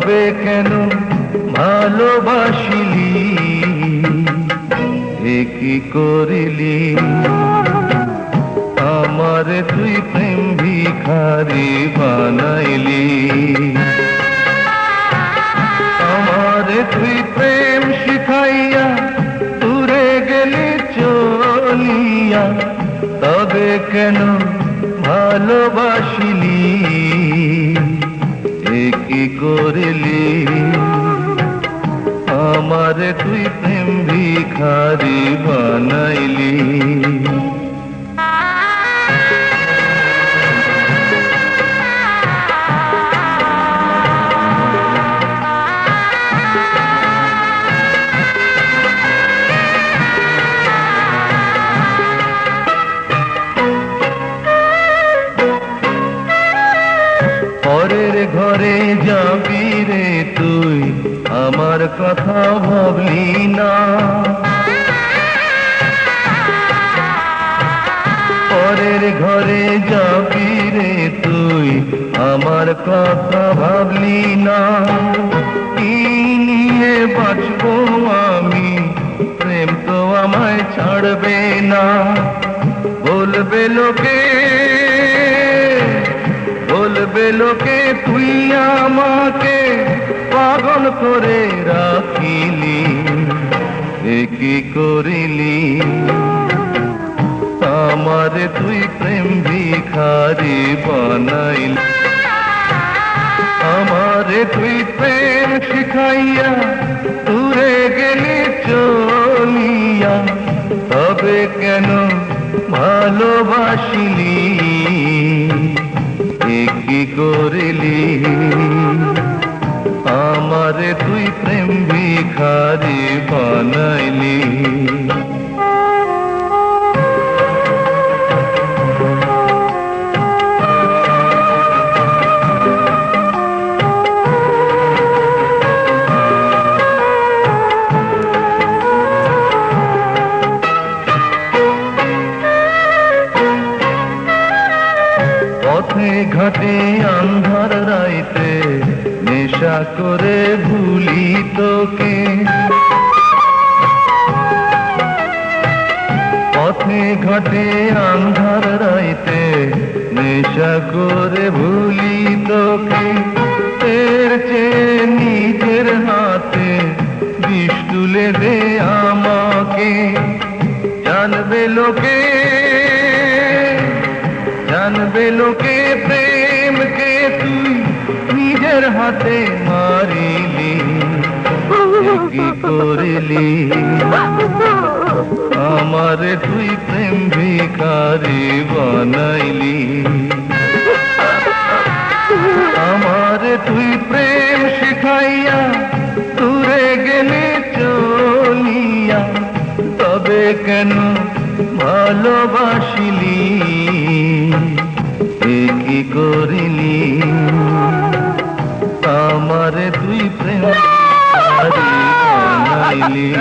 তবে কেন ভালোবাসিলি, এ কি করিলি? আমারে তুই প্রেম ভিখারি বানাইলি, আমারে তুই প্রেম শিখাইয়া দূরে গেলি চলিয়া, তবে কেন ভালোবাসিলি, এ কি করিলি? আমারে তুই প্রেম ভিখারি বানাইলি। পরের ঘরে যাবি রে তুই, আমার কথা ভাবলি না। পরের ঘরে যাবি রে তুই, আমার কথা ভাবলি না। কি নিয়ে বাঁচবো আমি, প্রেম তো আমায় ছাড়বে না। বলবে লোকে, বলবে লোকে তুই আমাকে পাগল করে রাখিলি, এ কি করিলি? আমারে তুই প্রেম ভিখারি বানাইলি, আমারে তুই প্রেম শিখাইয়া দূরে গেলি চলিয়া, তবে কেন ভালোবাসিলি, এ কি করিলি? আমারে তুই প্রেম ভিখারি বানাইলি। পথে ঘাটে আন্ধার রাইতে নেশা করে ভুলি তোকে, পথে ঘাটে আন্ধার রাইতে নেশা করে ভুলি তোকে। এর চেয়ে নিজের হাতে বিষ তুলে দে আমাকে, জানবে লোকে, জানবে লোকে প্রেমকে তুই নিজের হাতে মারিলি, কি করিলি? আমারে তুই প্রেম ভিখারি বানাইলি, আমারে তুই প্রেম শিখাইয়া দূরে গেলি চলিয়া, তবে কেন ভালোবাসিলি, এ কি করিলি? আমারে তুই প্রেম ভিখারি বানাইলি।